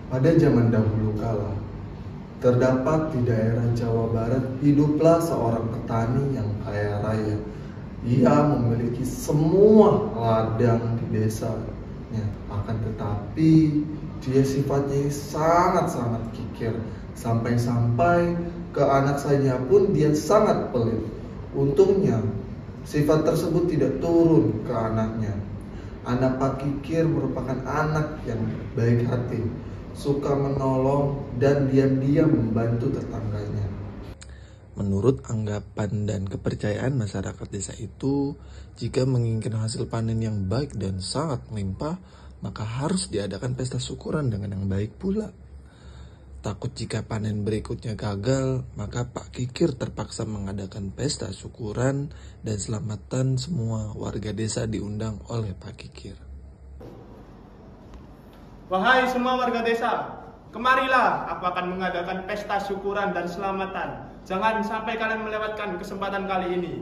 Pada zaman dahulu kala, terdapat di daerah Jawa Barat hiduplah seorang petani yang kaya raya. Ia memiliki semua ladang di desanya. Akan tetapi, dia sifatnya sangat-sangat kikir. Sampai-sampai ke anak saja pun dia sangat pelit. Untungnya, sifat tersebut tidak turun ke anaknya. Anak Pak Kikir merupakan anak yang baik hati, suka menolong dan diam-diam membantu tetangganya. Menurut anggapan dan kepercayaan masyarakat desa itu, jika menginginkan hasil panen yang baik dan sangat melimpah, maka harus diadakan pesta syukuran dengan yang baik pula. Takut jika panen berikutnya gagal, maka Pak Kikir terpaksa mengadakan pesta syukuran dan selamatan. Semua warga desa diundang oleh Pak Kikir. Wahai semua warga desa, kemarilah, aku akan mengadakan pesta syukuran dan selamatan. Jangan sampai kalian melewatkan kesempatan kali ini.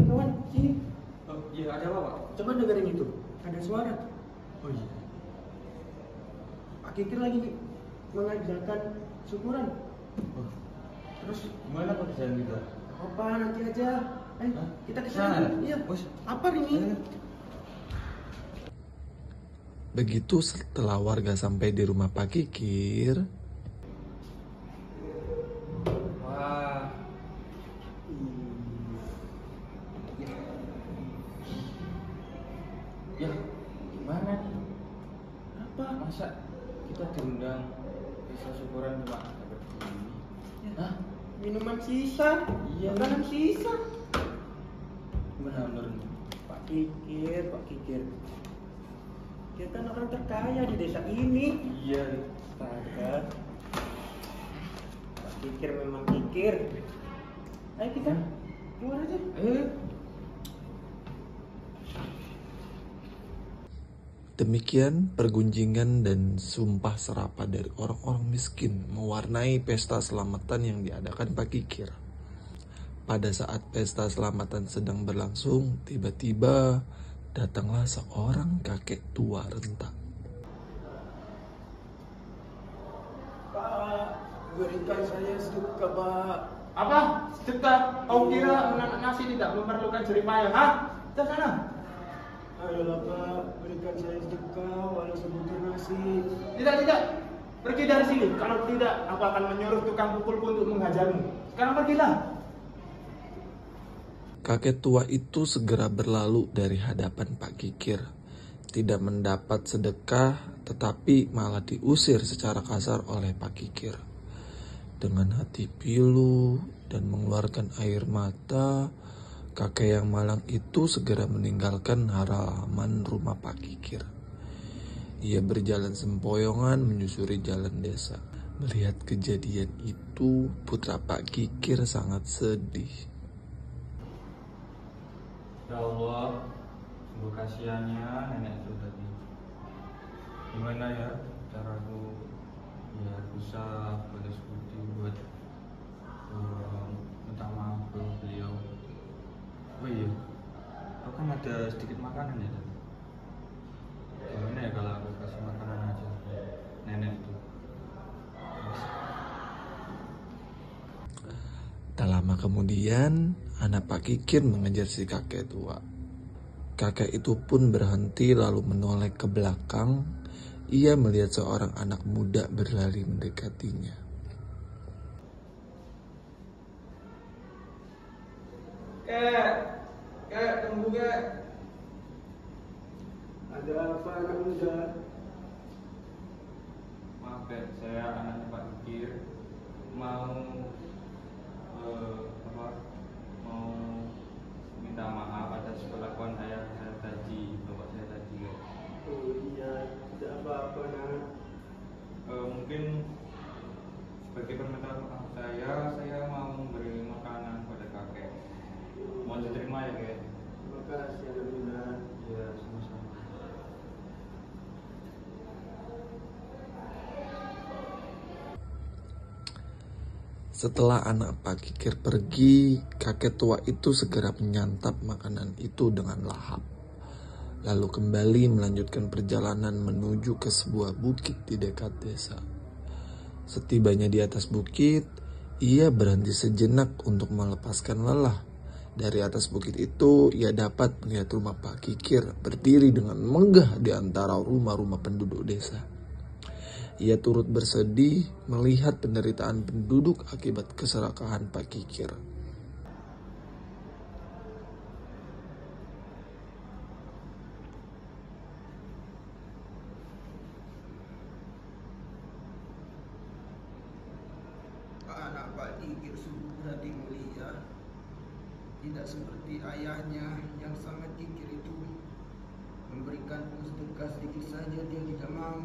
Kawan, sini. Oh iya, ada apa Pak? Coba dengerin itu. Ada suara. Oh iya. Pak Kikir lagi mengadakan syukuran. Oh, Terus gimana pekerjaan kita? apa nanti aja? Hah? Kita ke Sana? sana. Iya. Bos. Apa ini? Begitu setelah warga sampai di rumah Pak Kikir, Wah. Ya, gimana nih? Apa? Masa kita diundang pesta syukuran cuma dapat begini? Ya. Hah? Minuman sisa. Iya. Makanan sisa. Benar-benar. Pak Kikir, Pak Kikir. Dia kan orang terkaya di desa ini. Iya. Astaga. Pak Kikir memang kikir. Ayo kita keluar aja. demikian pergunjingan dan sumpah serapah dari orang-orang miskin mewarnai pesta selamatan yang diadakan Pak Kikir. Pada saat pesta selamatan sedang berlangsung, tiba-tiba datanglah seorang kakek tua renta. Pak, berikan saya sedekah, Pak. Apa? Sedekah? Kau kira anak nasi tidak memerlukan jeripayah? Hah? Kita sana. Ayolah, Pak, berikan saya sedekah walau sebutir nasi. Tidak. Pergi dari sini. Kalau tidak, aku akan menyuruh tukang pukulku untuk menghajarmu. Sekarang pergilah. Kakek tua itu segera berlalu dari hadapan Pak Kikir. Tidak mendapat sedekah, tetapi malah diusir secara kasar oleh Pak Kikir. Dengan hati pilu dan mengeluarkan air mata, kakek yang malang itu segera meninggalkan halaman rumah Pak Kikir. Ia berjalan sempoyongan menyusuri jalan desa. Melihat kejadian itu, putra Pak Kikir sangat sedih. Ya Allah, sungguh kasihannya nenek itu tadi. Gimana ya caraku biar bisa balas budi buat minta maaf ke beliau. Oh iya, aku kan ada sedikit makanan ya tadi. Gimana ya kalau aku kasih makanan aja nenek itu? Tak lama kemudian, anak Pak Kikir mengejar si kakek tua. Kakek itu pun berhenti lalu menoleh ke belakang. Ia melihat seorang anak muda berlari mendekatinya. Kek, tunggu kek. Ada apa, anak muda? Maaf Kek, saya anaknya Pak Kikir mau mau minta maaf atas kelakuan ayah saya tadi, bapak saya tadi Kek. Oh iya, tidak apa-apa, nak. Mungkin sebagai permintaan maaf saya mau memberi makanan pada kakek. Mohon diterima ya Kek. Terima kasih, anak muda. Ya, sama-sama. Setelah anak Pak Kikir pergi, kakek tua itu segera menyantap makanan itu dengan lahap. Lalu kembali melanjutkan perjalanan menuju ke sebuah bukit di dekat desa. Setibanya di atas bukit, ia berhenti sejenak untuk melepaskan lelah. Dari atas bukit itu, ia dapat melihat rumah Pak Kikir berdiri dengan megah di antara rumah-rumah penduduk desa. Ia turut bersedih melihat penderitaan penduduk akibat keserakahan Pak Kikir. Anak Pak Kikir sungguh berhati mulia, tidak seperti ayahnya yang sangat kikir itu. Memberikan sedekah sedikit saja dia tidak mau.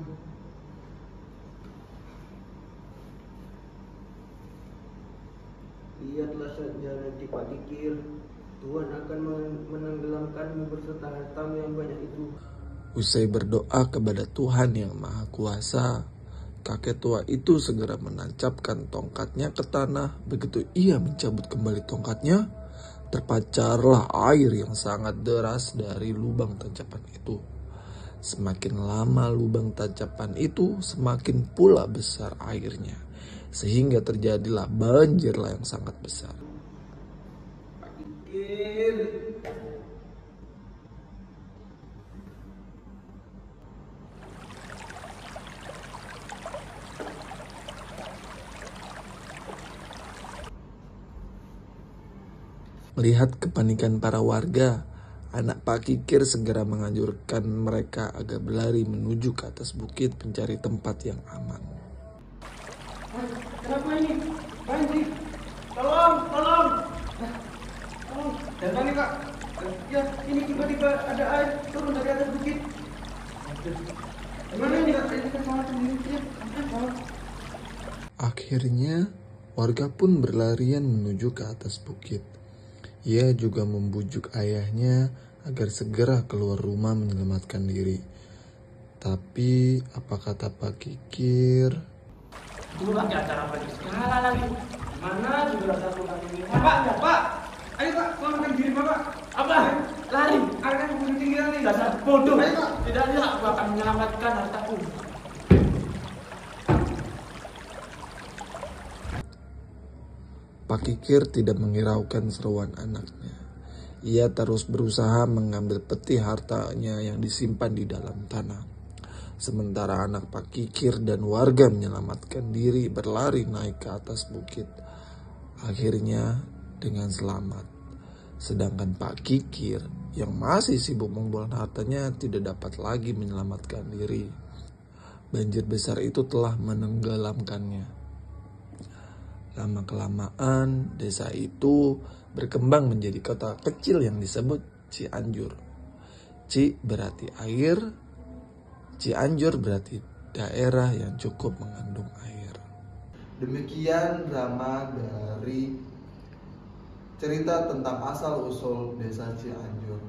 Lihatlah saja nanti Pak Kikir, Tuhan akan menenggelamkanmu berserta hartamu yang banyak itu. Usai berdoa kepada Tuhan yang Maha Kuasa, kakek tua itu segera menancapkan tongkatnya ke tanah. Begitu ia mencabut kembali tongkatnya, terpancarlah air yang sangat deras dari lubang tancapan itu. Semakin lama lubang tancapan itu, semakin pula besar airnya, sehingga terjadilah banjir yang sangat besar. Pak Kikir, Melihat kepanikan para warga, anak Pak Kikir segera menganjurkan mereka agar berlari menuju ke atas bukit mencari tempat yang aman. Kenapa ini? Banjir! Tolong! Tolong! datang nih Kak. Ya, ini tiba-tiba ada air turun dari atas bukit. Gimana ini Kak? Ini kan salah sendiri. Akhirnya, warga pun berlarian menuju ke atas bukit. Ia juga membujuk ayahnya agar segera keluar rumah menyelamatkan diri. Tapi apa kata Pak Kikir? Itu pakai acara apa segala lagi. Mana juga rasa aku ini. Pak, ayo Pak, selamatkan diri Bapak. Apa? Lari. Air kan bukit tinggi nih. Dasar bodoh. Ayo, Pak. Tidak ada, aku akan menyelamatkan hartaku. Pak Kikir tidak menghiraukan seruan anaknya. Ia terus berusaha mengambil peti hartanya yang disimpan di dalam tanah. Sementara anak Pak Kikir dan warga menyelamatkan diri berlari naik ke atas bukit. Akhirnya dengan selamat. Sedangkan Pak Kikir yang masih sibuk mengumpulkan hartanya tidak dapat lagi menyelamatkan diri. Banjir besar itu telah menenggelamkannya. Lama-kelamaan desa itu berkembang menjadi kota kecil yang disebut Cianjur. Ci berarti air, Cianjur berarti daerah yang cukup mengandung air. Demikian drama dari cerita tentang asal-usul desa Cianjur.